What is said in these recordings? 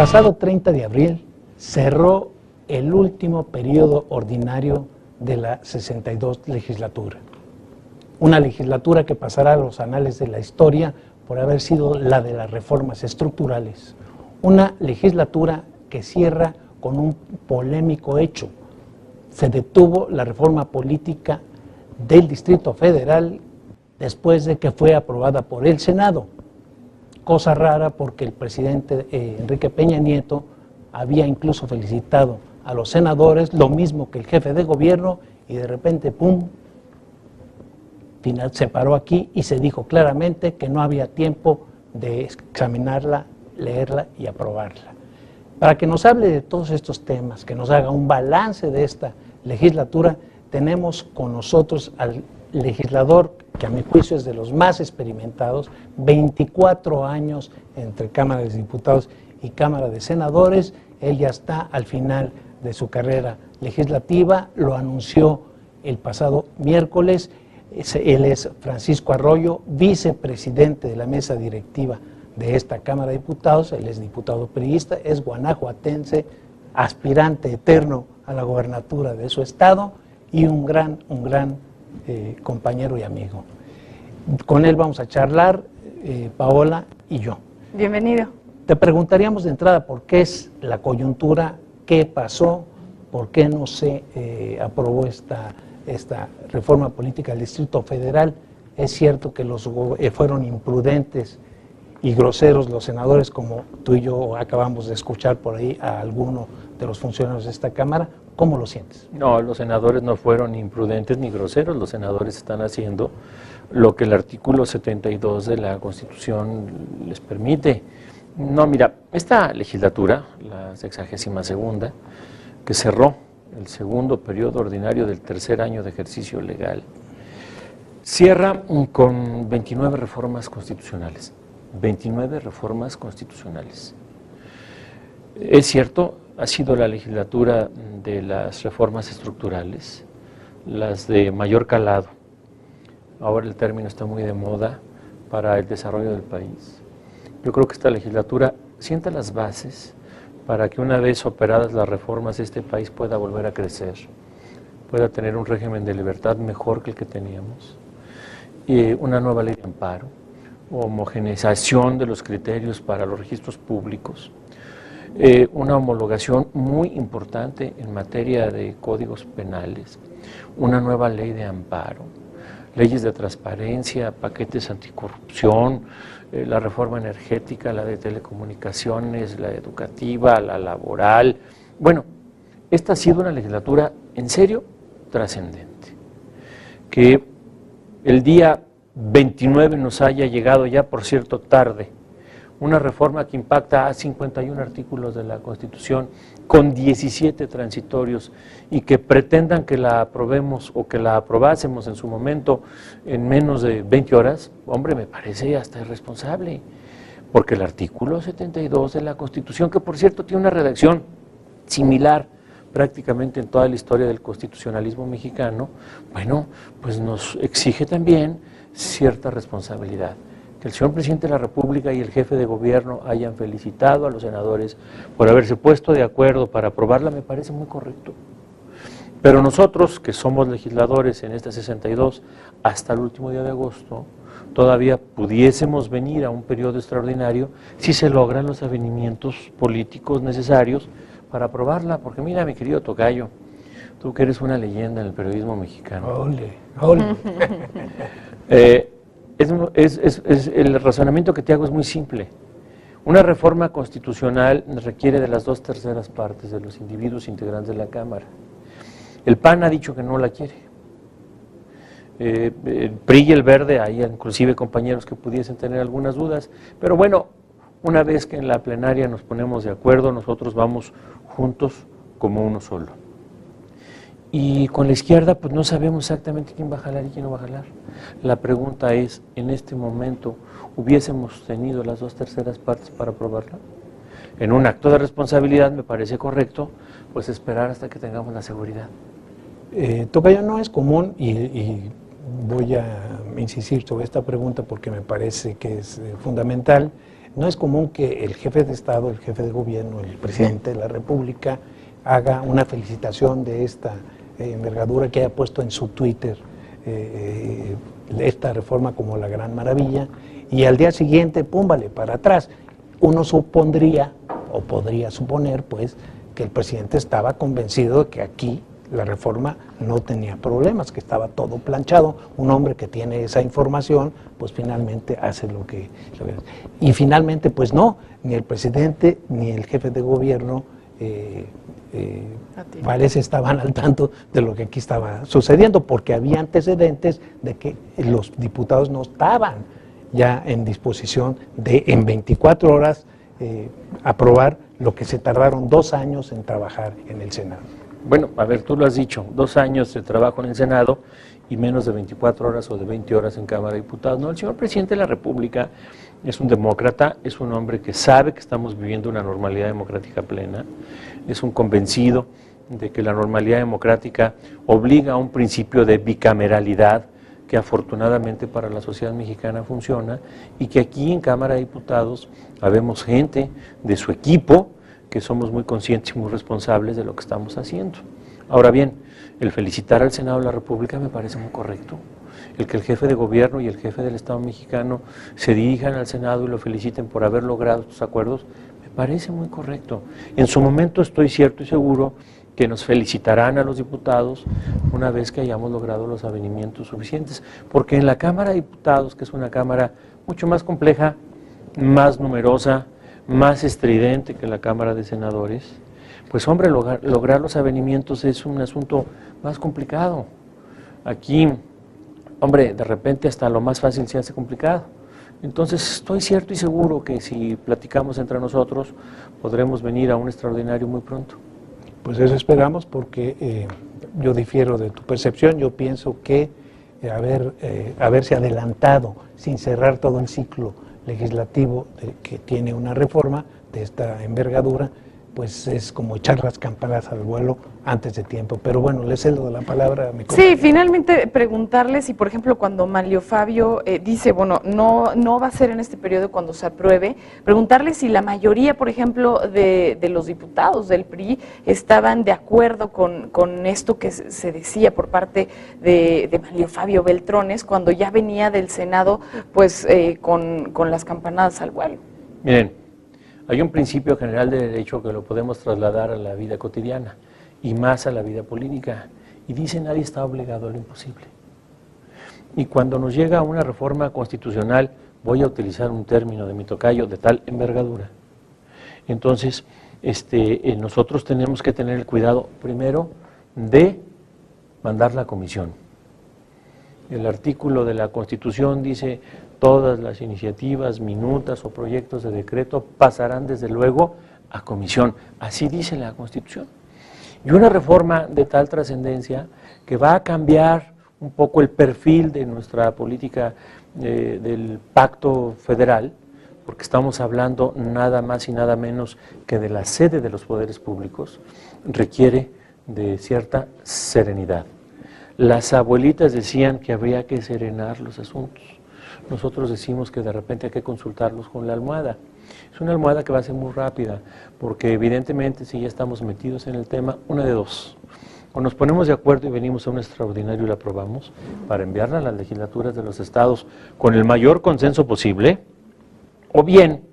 pasado 30 de abril cerró el último periodo ordinario de la 62 legislatura. Una legislatura que pasará a los anales de la historia por haber sido la de las reformas estructurales. Una legislatura que cierra con un polémico hecho. Se detuvo la reforma política del Distrito Federal después de que fue aprobada por el Senado. Cosa rara porque el presidente Enrique Peña Nieto había incluso felicitado a los senadores, lo mismo que el jefe de gobierno, y de repente, ¡pum!, se paró aquí y se dijo claramente que no había tiempo de examinarla, leerla y aprobarla. Para que nos hable de todos estos temas, que nos haga un balance de esta legislatura, tenemos con nosotros al legislador que a mi juicio es de los más experimentados, 24 años entre Cámara de Diputados y Cámara de Senadores. Él ya está al final de su carrera legislativa, lo anunció el pasado miércoles. Él es Francisco Arroyo, vicepresidente de la mesa directiva de esta Cámara de Diputados. Él es diputado priista, es guanajuatense, aspirante eterno a la gobernatura de su estado y un gran compañero y amigo. Con él vamos a charlar, Paola y yo. Bienvenido. Te preguntaríamos de entrada por qué es la coyuntura, qué pasó, por qué no se aprobó esta reforma política del Distrito Federal. Es cierto que fueron imprudentes y groseros los senadores, como tú y yo acabamos de escuchar por ahí a alguno de los funcionarios de esta Cámara. ¿Cómo lo sientes? No, los senadores no fueron imprudentes ni groseros. Los senadores están haciendo lo que el artículo 72 de la Constitución les permite. No, mira, esta legislatura, la 62ª, que cerró el segundo periodo ordinario del tercer año de ejercicio legal, cierra con 29 reformas constitucionales. 29 reformas constitucionales. Es cierto, ha sido la legislatura de las reformas estructurales, las de mayor calado. Ahora el término está muy de moda para el desarrollo del país. Yo creo que esta legislatura sienta las bases para que una vez operadas las reformas este país pueda volver a crecer, pueda tener un régimen de libertad mejor que el que teníamos, y una nueva ley de amparo, homogeneización de los criterios para los registros públicos, una homologación muy importante en materia de códigos penales, una nueva ley de amparo, leyes de transparencia, paquetes anticorrupción, la reforma energética, la de telecomunicaciones, la educativa, la laboral. Bueno, esta ha sido una legislatura en serio trascendente. Que el día 29 nos haya llegado ya, por cierto, tarde, una reforma que impacta a 51 artículos de la Constitución con 17 transitorios y que pretendan que la aprobemos o que la aprobásemos en su momento en menos de 20 horas, hombre, me parece hasta irresponsable, porque el artículo 72 de la Constitución, que por cierto tiene una redacción similar prácticamente en toda la historia del constitucionalismo mexicano, bueno, pues nos exige también cierta responsabilidad. Que el señor presidente de la República y el jefe de gobierno hayan felicitado a los senadores por haberse puesto de acuerdo para aprobarla me parece muy correcto. Pero nosotros, que somos legisladores en esta 62, hasta el último día de agosto, todavía pudiésemos venir a un periodo extraordinario si se logran los avenimientos políticos necesarios para aprobarla. Porque mira, mi querido tocayo, tú que eres una leyenda en el periodismo mexicano. ¡Ole, ole! El razonamiento que te hago es muy simple. Una reforma constitucional requiere de las 2/3 partes de los individuos integrantes de la Cámara. El PAN ha dicho que no la quiere. El PRI y el Verde, hay inclusive compañeros que pudiesen tener algunas dudas, pero bueno, una vez que en la plenaria nos ponemos de acuerdo, nosotros vamos juntos como uno solo. Y con la izquierda pues no sabemos exactamente quién va a jalar y quién no va a jalar. La pregunta es, ¿en este momento hubiésemos tenido las 2/3 partes para aprobarla? En un acto de responsabilidad me parece correcto pues esperar hasta que tengamos la seguridad. Tocayo, no es común y voy a insistir sobre esta pregunta porque me parece que es fundamental. no es común que el jefe de Estado, el jefe de gobierno, el presidente de la República haga una felicitación de esta envergadura, que haya puesto en su Twitter esta reforma como la gran maravilla, y al día siguiente, pum, vale, para atrás. Uno supondría, o podría suponer, pues, que el presidente estaba convencido de que aquí la reforma no tenía problemas, que estaba todo planchado. Un hombre que tiene esa información, pues finalmente hace lo que... Y finalmente, pues no, ni el presidente ni el jefe de gobierno parece estaban al tanto de lo que aquí estaba sucediendo, porque había antecedentes de que los diputados no estaban ya en disposición de en 24 horas aprobar lo que se tardaron 2 años en trabajar en el Senado. Bueno, a ver, tú lo has dicho, 2 años de trabajo en el Senado y menos de 24 horas o de 20 horas en Cámara de Diputados. No, el señor presidente de la República es un demócrata, es un hombre que sabe que estamos viviendo una normalidad democrática plena, es un convencido de que la normalidad democrática obliga a un principio de bicameralidad que afortunadamente para la sociedad mexicana funciona, y que aquí en Cámara de Diputados habemos gente de su equipo que somos muy conscientes y muy responsables de lo que estamos haciendo. Ahora bien, el felicitar al Senado de la República me parece muy correcto. El que el jefe de gobierno y el jefe del Estado mexicano se dirijan al Senado y lo feliciten por haber logrado estos acuerdos, me parece muy correcto. En su momento estoy cierto y seguro que nos felicitarán a los diputados una vez que hayamos logrado los avenimientos suficientes, porque en la Cámara de Diputados, que es una Cámara mucho más compleja, más numerosa, más estridente que la Cámara de Senadores, pues hombre, lograr los avenimientos es un asunto más complicado. Aquí, hombre, de repente hasta lo más fácil se hace complicado. Entonces estoy cierto y seguro que si platicamos entre nosotros podremos venir a un extraordinario muy pronto. Pues eso esperamos, porque yo difiero de tu percepción. Yo pienso que haberse adelantado sin cerrar todo el ciclo legislativo que tiene una reforma de esta envergadura, pues es como echar las campanas al vuelo antes de tiempo. Pero bueno, le cedo la palabra a mi compañero. Sí, finalmente preguntarle si, por ejemplo, cuando Manlio Fabio dice, bueno, no va a ser en este periodo cuando se apruebe, preguntarle si la mayoría, por ejemplo, de los diputados del PRI estaban de acuerdo con esto que se decía por parte de Manlio Fabio Beltrones, cuando ya venía del Senado, pues con las campanadas al vuelo. Miren, hay un principio general de derecho que lo podemos trasladar a la vida cotidiana y más a la vida política, y dice: nadie está obligado a lo imposible. Y cuando nos llega una reforma constitucional, voy a utilizar un término de mi tocayo, de tal envergadura, entonces nosotros tenemos que tener el cuidado primero de mandarla a comisión. El artículo de la Constitución dice: todas las iniciativas, minutas o proyectos de decreto pasarán desde luego a comisión. Así dice la Constitución. Y una reforma de tal trascendencia que va a cambiar un poco el perfil de nuestra política del pacto federal, porque estamos hablando nada más y nada menos que de la sede de los poderes públicos, requiere de cierta serenidad. Las abuelitas decían que habría que serenar los asuntos. Nosotros decimos que de repente hay que consultarlos con la almohada. Es una almohada que va a ser muy rápida, porque evidentemente si ya estamos metidos en el tema, una de dos: o nos ponemos de acuerdo y venimos a un extraordinario y la aprobamos para enviarla a las legislaturas de los estados con el mayor consenso posible, o bien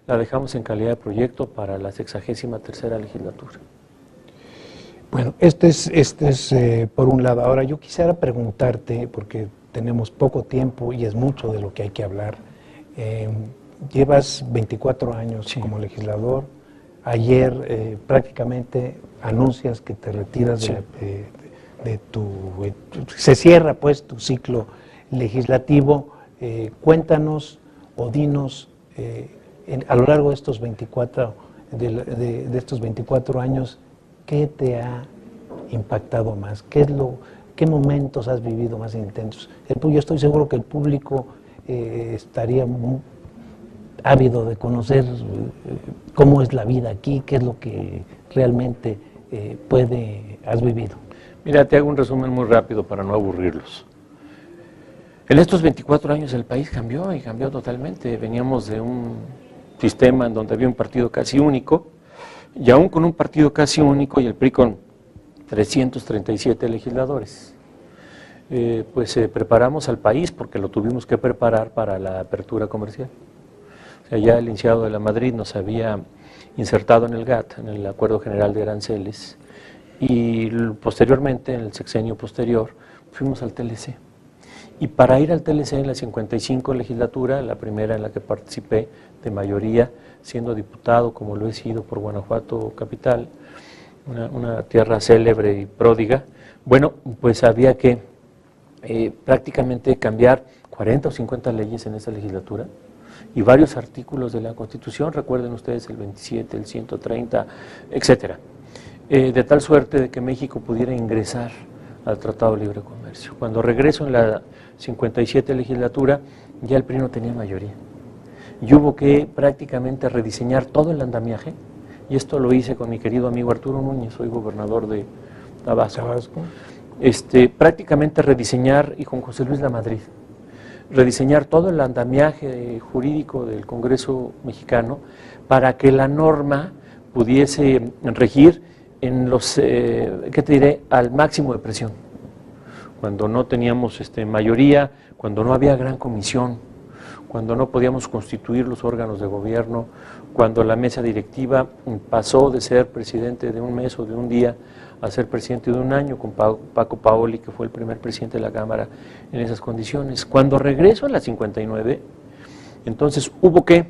la dejamos en calidad de proyecto para la 63ª legislatura. Bueno, este es por un lado. Ahora yo quisiera preguntarte, porque tenemos poco tiempo y es mucho de lo que hay que hablar. Llevas 24 años como legislador. Ayer prácticamente anuncias que te retiras de tu... Se cierra pues tu ciclo legislativo. Cuéntanos o dinos a lo largo de estos 24 años, ¿qué te ha impactado más? ¿Qué momentos has vivido más intensos? Yo estoy seguro que el público estaría muy ávido de conocer cómo es la vida aquí, qué es lo que realmente has vivido. Mira, te hago un resumen muy rápido para no aburrirlos. En estos 24 años el país cambió, y cambió totalmente. Veníamos de un sistema en donde había un partido casi único, y aún con un partido casi único y el PRI con 337 legisladores. Pues preparamos al país porque lo tuvimos que preparar para la apertura comercial. O sea, ya el Licenciado de la Madrid nos había insertado en el GATT, en el Acuerdo General de Aranceles, y posteriormente, en el sexenio posterior, fuimos al TLC. Y para ir al TLC en la 55 legislatura, la primera en la que participé de mayoría, siendo diputado, como lo he sido por Guanajuato capital, una tierra célebre y pródiga, bueno, pues había que prácticamente cambiar 40 o 50 leyes en esa legislatura y varios artículos de la Constitución, recuerden ustedes el 27, el 130, etcétera, de tal suerte de que México pudiera ingresar al Tratado de Libre Comercio. Cuando regreso en la 57 legislatura, ya el PRI no tenía mayoría. Y hubo que prácticamente rediseñar todo el andamiaje, y esto lo hice con mi querido amigo Arturo Núñez, soy gobernador de Tabasco. Prácticamente rediseñar, y con José Luis Lamadrid, rediseñar todo el andamiaje jurídico del Congreso mexicano para que la norma pudiese regir en los, ¿qué te diré?, al máximo de presión. Cuando no teníamos mayoría, cuando no había gran comisión, cuando no podíamos constituir los órganos de gobierno, cuando la mesa directiva pasó de ser presidente de un mes o de un día a ser presidente de un año, con Paco Paoli, que fue el primer presidente de la Cámara en esas condiciones. Cuando regreso a la 59, entonces hubo que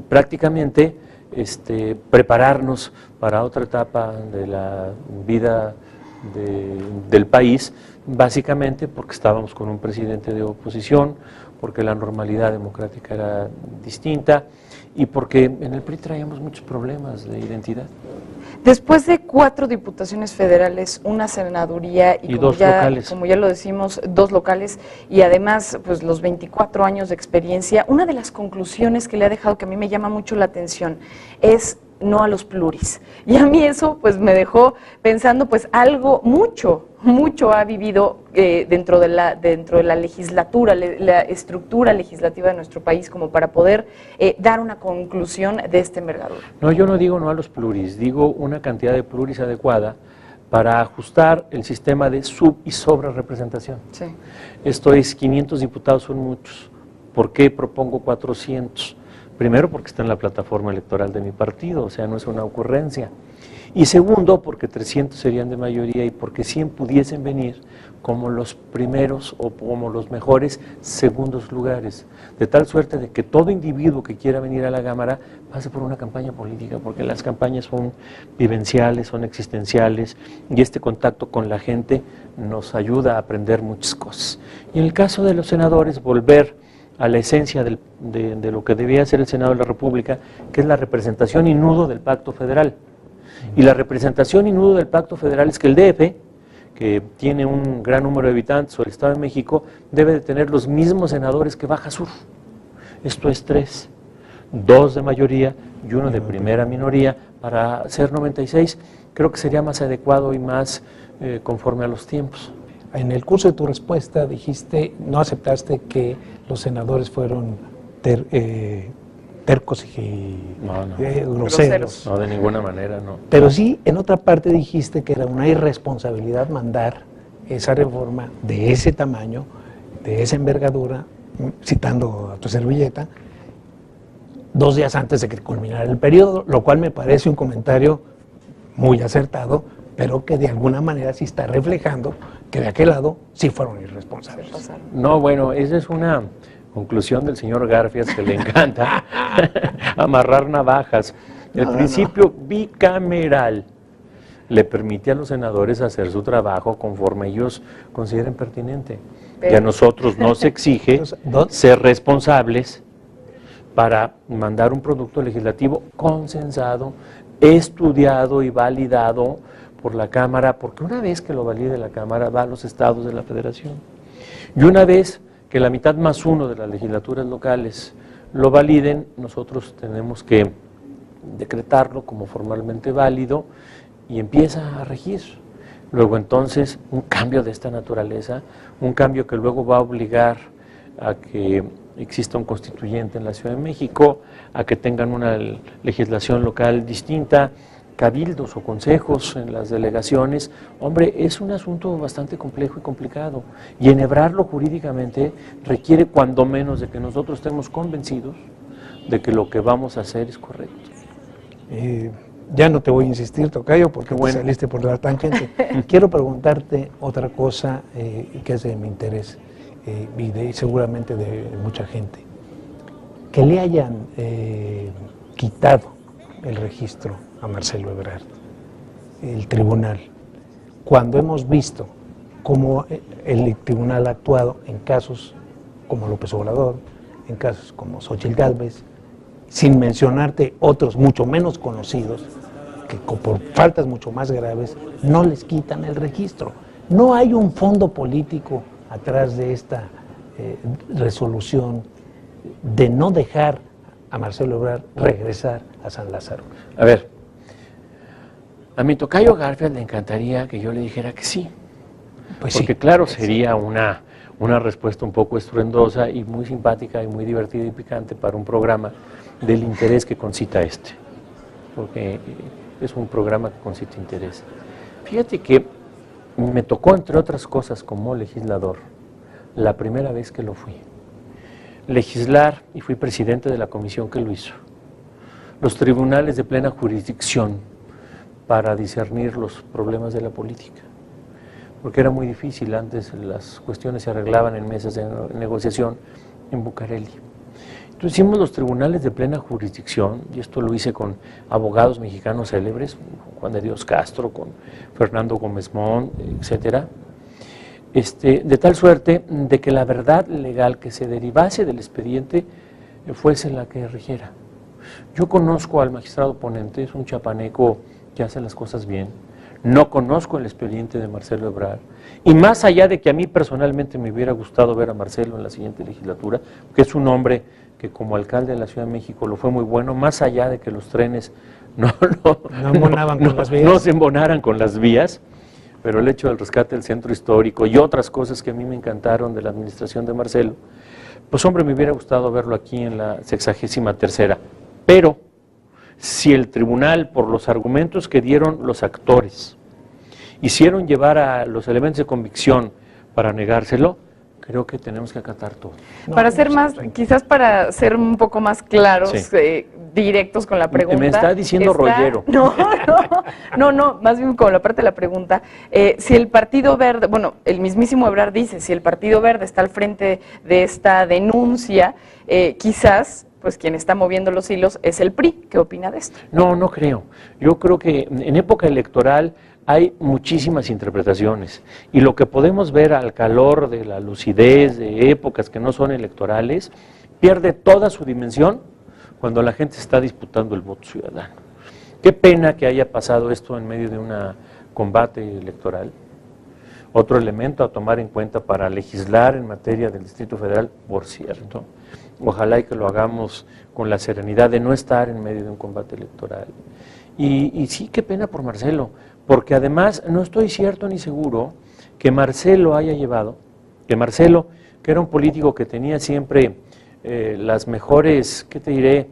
prácticamente prepararnos para otra etapa de la vida del país, básicamente porque estábamos con un presidente de oposición, porque la normalidad democrática era distinta y porque en el PRI traíamos muchos problemas de identidad. Después de 4 diputaciones federales, una senaduría y como 2 locales. Como ya lo decimos, 2 locales y además pues los 24 años de experiencia, una de las conclusiones que le ha dejado que a mí me llama mucho la atención es no a los pluris. Y a mí eso pues me dejó pensando pues algo, mucho ha vivido dentro de la legislatura, la estructura legislativa de nuestro país como para poder dar una conclusión de esta envergadura. No, yo no digo no a los pluris, digo una cantidad de pluris adecuada para ajustar el sistema de sub y sobre representación. Sí. Esto es, 500 diputados son muchos. ¿Por qué propongo 400? Primero, porque está en la plataforma electoral de mi partido, o sea, no es una ocurrencia. Y segundo, porque 300 serían de mayoría y porque 100 pudiesen venir como los primeros o como los mejores segundos lugares, de tal suerte de que todo individuo que quiera venir a la Cámara pase por una campaña política, porque las campañas son vivenciales, son existenciales, y este contacto con la gente nos ayuda a aprender muchas cosas. Y en el caso de los senadores, volver a la esencia de lo que debía ser el Senado de la República, que es la representación y nudo del Pacto Federal. Y la representación y nudo del Pacto Federal es que el DF, que tiene un gran número de habitantes, o el Estado de México, debe de tener los mismos senadores que Baja Sur. Esto es 3, 2 de mayoría y 1 de primera minoría, para ser 96. Creo que sería más adecuado y más conforme a los tiempos. En el curso de tu respuesta dijiste, no aceptaste que los senadores fueron tercos y groseros. No, de ninguna manera, no. Pero sí, en otra parte dijiste que era una irresponsabilidad mandar esa reforma de ese tamaño, de esa envergadura, citando a tu servilleta, 2 días antes de que culminara el periodo, lo cual me parece un comentario muy acertado, pero que de alguna manera sí está reflejando que de aquel lado sí fueron irresponsables. No, bueno, esa es una conclusión del señor Garfias, que le encanta amarrar navajas. El principio bicameral le permite a los senadores hacer su trabajo conforme ellos consideren pertinente. Y a nosotros nos exige ser responsables para mandar un producto legislativo consensado, estudiado y validado por la Cámara, porque una vez que lo valide la Cámara va a los estados de la Federación. Y una vez que la mitad más 1 de las legislaturas locales lo validen, nosotros tenemos que decretarlo como formalmente válido y empieza a regir. Luego entonces un cambio de esta naturaleza, un cambio que luego va a obligar a que exista un constituyente en la Ciudad de México, a que tengan una legislación local distinta, cabildos o consejos en las delegaciones. Hombre, es un asunto bastante complejo y complicado, y enhebrarlo jurídicamente requiere cuando menos de que nosotros estemos convencidos de que lo que vamos a hacer es correcto. Ya no te voy a insistir, tocayo, porque te saliste por la tangente. Quiero preguntarte otra cosa que es de mi interés y seguramente de mucha gente. Que le hayan quitado el registro a Marcelo Ebrard, el tribunal, cuando hemos visto cómo el tribunal ha actuado en casos como López Obrador, en casos como Xóchitl Gálvez, sin mencionarte otros mucho menos conocidos, que por faltas mucho más graves, no les quitan el registro. No hay un fondo político atrás de esta resolución de no dejar a Marcelo Ebrard regresar a San Lázaro. A ver, a mi tocayo Garfield le encantaría que yo le dijera que sí, pues porque sí, claro, sería una respuesta un poco estruendosa y muy simpática y muy divertida y picante para un programa del interés que concita este, porque es un programa que concita interés. Fíjate que me tocó, entre otras cosas, como legislador, la primera vez que lo fui, legislar, y fui presidente de la comisión que lo hizo, los tribunales de plena jurisdicción para discernir los problemas de la política, porque era muy difícil. Antes las cuestiones se arreglaban en mesas de negociación en Bucareli. Entonces hicimos los tribunales de plena jurisdicción, y esto lo hice con abogados mexicanos célebres, Juan de Dios Castro, con Fernando Gómez Montt, etcétera, de tal suerte de que la verdad legal que se derivase del expediente fuese la que rigiera. Yo conozco al magistrado ponente, es un chapaneco que hace las cosas bien. No conozco el expediente de Marcelo Ebrard, y más allá de que a mí personalmente me hubiera gustado ver a Marcelo en la siguiente legislatura, que es un hombre que como alcalde de la Ciudad de México lo fue muy bueno, más allá de que los trenes no se embonaran con las vías, pero el hecho del rescate del centro histórico y otras cosas que a mí me encantaron de la administración de Marcelo, pues hombre, me hubiera gustado verlo aquí en la 63ª, pero si el tribunal, por los argumentos que dieron los actores, hicieron llevar a los elementos de convicción para negárselo, creo que tenemos que acatar todo. Para ser más, quizás para ser un poco más claros, sí, directos con la pregunta. Me está diciendo rollero. No, más bien con la parte de la pregunta. Si el Partido Verde, bueno, el mismísimo Ebrard dice, si el Partido Verde está al frente de esta denuncia, quizás pues quien está moviendo los hilos es el PRI. ¿Qué opina de esto? No creo. Yo creo que en época electoral hay muchísimas interpretaciones, y lo que podemos ver al calor de la lucidez de épocas que no son electorales, pierde toda su dimensión cuando la gente está disputando el voto ciudadano. Qué pena que haya pasado esto en medio de un combate electoral. Otro elemento a tomar en cuenta para legislar en materia del Distrito Federal, por cierto. Ojalá y que lo hagamos con la serenidad de no estar en medio de un combate electoral. Y sí, qué pena por Marcelo, porque además no estoy cierto ni seguro que Marcelo haya llevado, que Marcelo, que era un político que tenía siempre las mejores, ¿qué te diré?,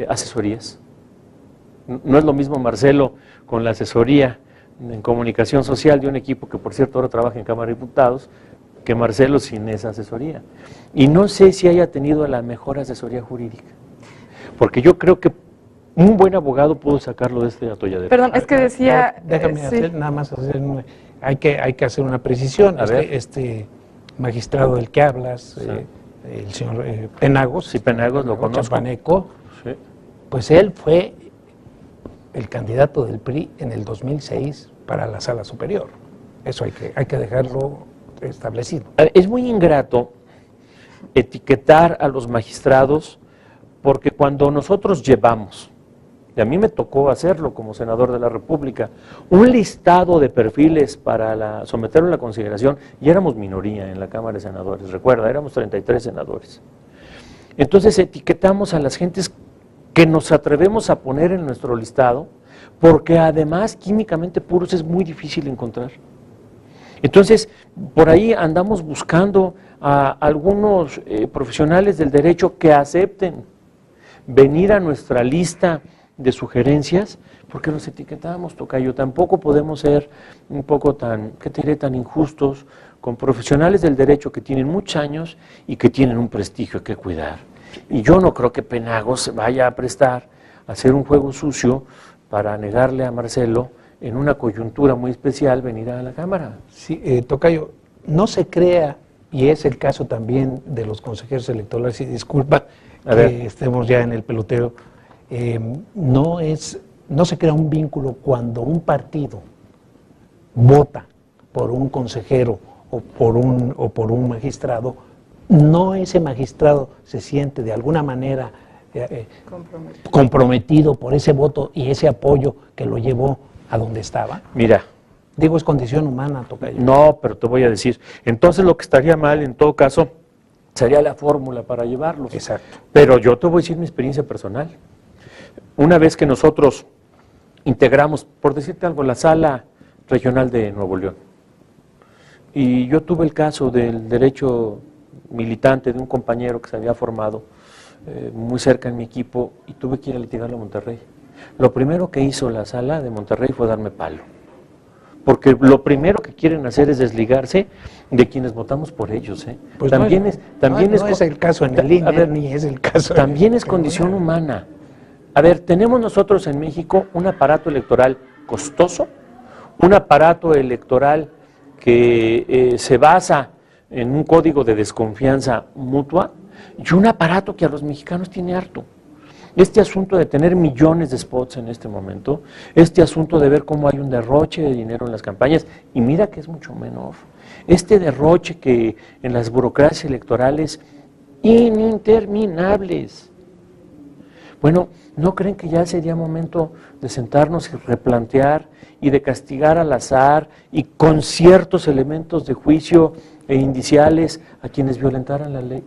asesorías. No es lo mismo Marcelo con la asesoría en comunicación social de un equipo que, por cierto, ahora trabaja en Cámara de Diputados, que Marcelo sin esa asesoría. Y no sé si haya tenido la mejor asesoría jurídica, porque yo creo que un buen abogado pudo sacarlo de este atolladero. Perdón, es que decía... Déjame hacer, nada más hacer hay que hacer una precisión. Este magistrado del que hablas, sí, el señor Penagos. Sí, Penagos, lo conozco. Chapaneco, sí, pues él fue el candidato del PRI en el 2006 para la Sala Superior. Eso hay que dejarlo establecido. Es muy ingrato etiquetar a los magistrados, porque cuando nosotros llevamos, y a mí me tocó hacerlo como senador de la República, un listado de perfiles para someterlo a la consideración, y éramos minoría en la Cámara de Senadores, recuerda, éramos 33 senadores. Entonces etiquetamos a las gentes que nos atrevemos a poner en nuestro listado, porque además químicamente puros es muy difícil encontrar. Entonces, por ahí andamos buscando a algunos profesionales del derecho que acepten venir a nuestra lista de sugerencias, porque los etiquetamos, tocayo. Tampoco podemos ser un poco tan, ¿qué te diré?, tan injustos con profesionales del derecho que tienen muchos años y que tienen un prestigio que cuidar. Y yo no creo que Penagos se vaya a prestar a hacer un juego sucio para negarle a Marcelo, en una coyuntura muy especial, venir a la Cámara. Sí, tocayo, no se crea, y es el caso también de los consejeros electorales, y disculpa que estemos ya en el peloteo, no se crea un vínculo cuando un partido vota por un consejero o por un magistrado, no ese magistrado se siente de alguna manera comprometido por ese voto y ese apoyo que lo llevó a donde estaba. Mira. Digo, es condición humana, tocayo. No, pero te voy a decir, entonces lo que estaría mal en todo caso sería la fórmula para llevarlos. Exacto. Pero yo te voy a decir mi experiencia personal. Una vez que nosotros integramos, por decirte algo, la sala regional de Nuevo León, y yo tuve el caso del derecho militante de un compañero que se había formado muy cerca en mi equipo, y tuve que ir a litigarlo a Monterrey. Lo primero que hizo la sala de Monterrey fue darme palo, porque lo primero que quieren hacer es desligarse de quienes votamos por ellos. Pues también no es el caso en el INE, ni es el caso. También es condición humana. A ver, tenemos nosotros en México un aparato electoral costoso, un aparato electoral que se basa en un código de desconfianza mutua, y un aparato que a los mexicanos tiene harto. Este asunto de tener millones de spots en este momento, este asunto de ver cómo hay un derroche de dinero en las campañas, y mira que es mucho menor, este derroche que en las burocracias electorales interminables. Bueno, ¿no creen que ya sería momento de sentarnos y replantear y de castigar al azar y con ciertos elementos de juicio e indiciales a quienes violentaran la ley?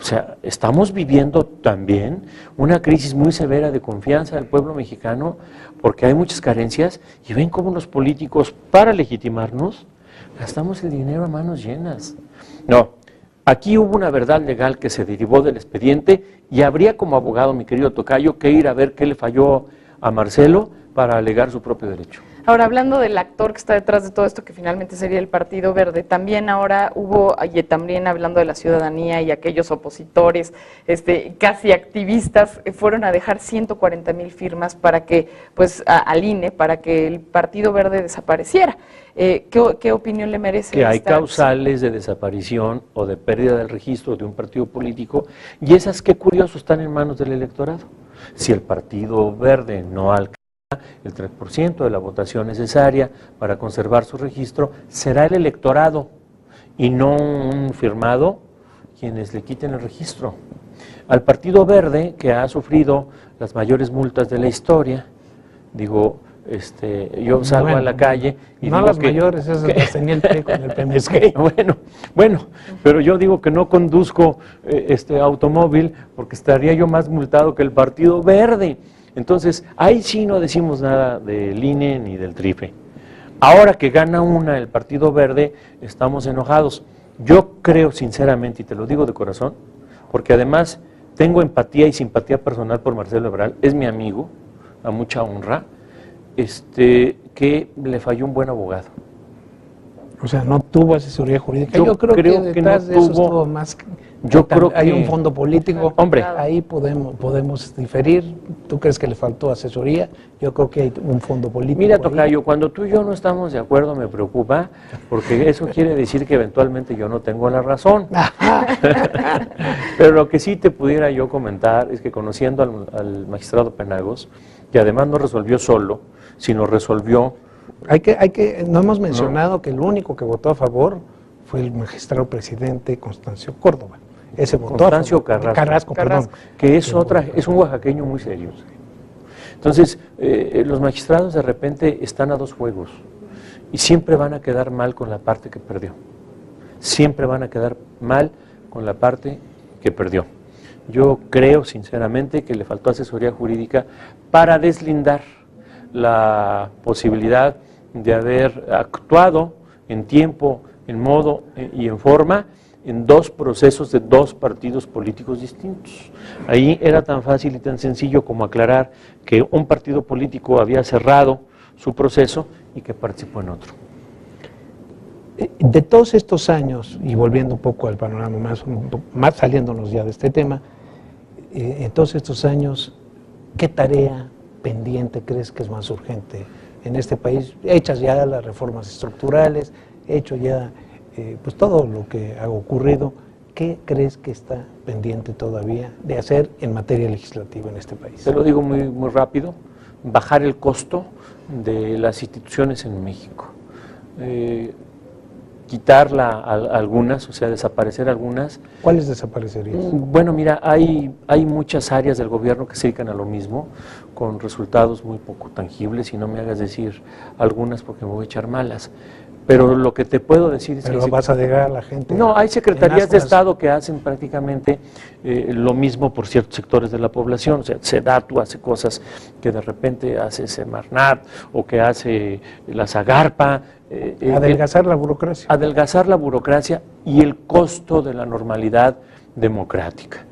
O sea, estamos viviendo también una crisis muy severa de confianza del pueblo mexicano, porque hay muchas carencias, y ven cómo los políticos, para legitimarnos, gastamos el dinero a manos llenas. No, aquí hubo una verdad legal que se derivó del expediente, y habría como abogado, mi querido tocayo, que ir a ver qué le falló a Marcelo para alegar su propio derecho. Ahora, hablando del actor que está detrás de todo esto, que finalmente sería el Partido Verde, también ahora hubo, y también hablando de la ciudadanía y aquellos opositores, casi activistas, fueron a dejar 140,000 firmas para que, pues, al INE, para que el Partido Verde desapareciera. ¿Qué opinión le merece? Que hay causales de desaparición o de pérdida del registro de un partido político, y esas, qué curioso, están en manos del electorado. Si el Partido Verde no alcanza el 3% de la votación necesaria para conservar su registro, será el electorado y no un firmado quienes le quiten el registro. Al Partido Verde, que ha sufrido las mayores multas de la historia, digo, yo salgo a la calle y no digo las que, mayores, esas las tenía el PRI con el PMSG. Bueno, pero yo digo que no conduzco automóvil porque estaría yo más multado que el Partido Verde. Entonces, ahí sí no decimos nada del INE ni del TRIFE. Ahora que gana el Partido Verde, estamos enojados. Yo creo sinceramente, y te lo digo de corazón, porque además tengo empatía y simpatía personal por Marcelo Ebrard, es mi amigo, a mucha honra, que le falló un buen abogado. O sea, no tuvo asesoría jurídica. Yo creo que detrás no de eso tuvo. estuvo más. Yo creo hay que un fondo político. Hombre. Ahí podemos diferir. ¿Tú crees que le faltó asesoría? Yo creo que hay un fondo político. Mira, tocayo, cuando tú y yo no estamos de acuerdo me preocupa, porque eso quiere decir que eventualmente yo no tengo la razón. Pero lo que sí te pudiera yo comentar es que, conociendo al magistrado Penagos, que además no resolvió solo, sino resolvió... No hemos mencionado que el único que votó a favor fue el magistrado presidente Constancio Córdoba. Ese votó Constancio Carrasco, perdón. Que es un oaxaqueño muy serio. Entonces, los magistrados de repente están a dos juegos y siempre van a quedar mal con la parte que perdió. Siempre van a quedar mal con la parte que perdió. Yo creo sinceramente que le faltó asesoría jurídica para deslindar la posibilidad de haber actuado en tiempo, en modo y en forma, en dos procesos de dos partidos políticos distintos. Ahí era tan fácil y tan sencillo como aclarar que un partido político había cerrado su proceso y que participó en otro. De todos estos años, y volviendo un poco al panorama más saliéndonos ya de este tema, en todos estos años, ¿qué tarea pendiente crees que es más urgente en este país? Hechas ya las reformas estructurales, hecho ya pues todo lo que ha ocurrido, ¿qué crees que está pendiente todavía de hacer en materia legislativa en este país? Te lo digo muy rápido, bajar el costo de las instituciones en México. Quitar algunas, o sea, desaparecer algunas. ¿Cuáles desaparecerías? Bueno, mira, hay muchas áreas del gobierno que se dedican a lo mismo, con resultados muy poco tangibles, y no me hagas decir algunas porque me voy a echar malas. Pero lo que te puedo decir es ¿Pero vas a dejar a la gente? No, hay secretarías de Estado que hacen prácticamente lo mismo por ciertos sectores de la población. O sea, SEDATU hace cosas que de repente hace Semarnat o que hace la Zagarpa. Adelgazar la burocracia. Adelgazar la burocracia y el costo de la normalidad democrática.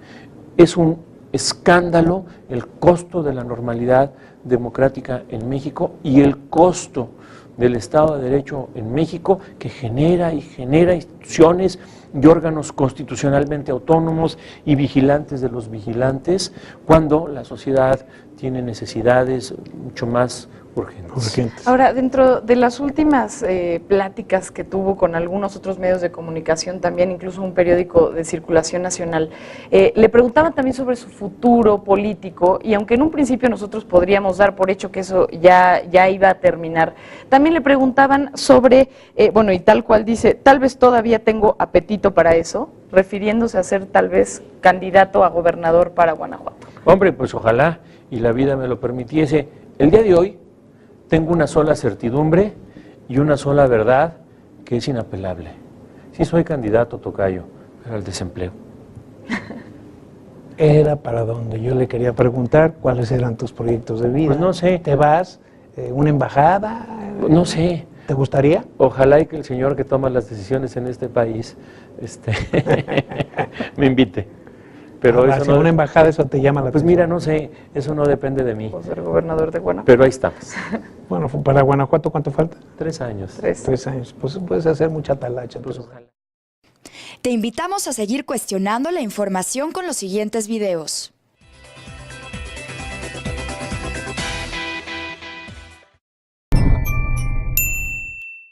Es un escándalo el costo de la normalidad democrática en México y el costo del Estado de Derecho en México, que genera instituciones y órganos constitucionalmente autónomos y vigilantes de los vigilantes, cuando la sociedad tiene necesidades mucho más urgentes. Ahora, dentro de las últimas pláticas que tuvo con algunos otros medios de comunicación, también incluso un periódico de circulación nacional, le preguntaban también sobre su futuro político, y aunque en un principio nosotros podríamos dar por hecho que eso ya iba a terminar, también le preguntaban sobre, bueno, y tal cual dice, tal vez todavía tengo apetito para eso, refiriéndose a ser tal vez candidato a gobernador para Guanajuato. Hombre, pues ojalá y la vida me lo permitiese. El día de hoy tengo una sola certidumbre y una sola verdad que es inapelable. Sí soy candidato, tocayo, pero al desempleo. Era para donde yo le quería preguntar cuáles eran tus proyectos de vida. Pues no sé. ¿Te vas? ¿Una embajada? No sé. ¿Te gustaría? Ojalá y que el señor que toma las decisiones en este país me invite. Pero ahora, eso si no, una embajada, eso te llama la pues atención. mira, no sé, eso no depende de mí. O ser gobernador de Guanajuato. Pero ahí estamos. Bueno, para Guanajuato, ¿cuánto falta? 3 años. 3 años. Pues puedes hacer mucha talacha. Pues ojalá. Te invitamos a seguir cuestionando la información con los siguientes videos.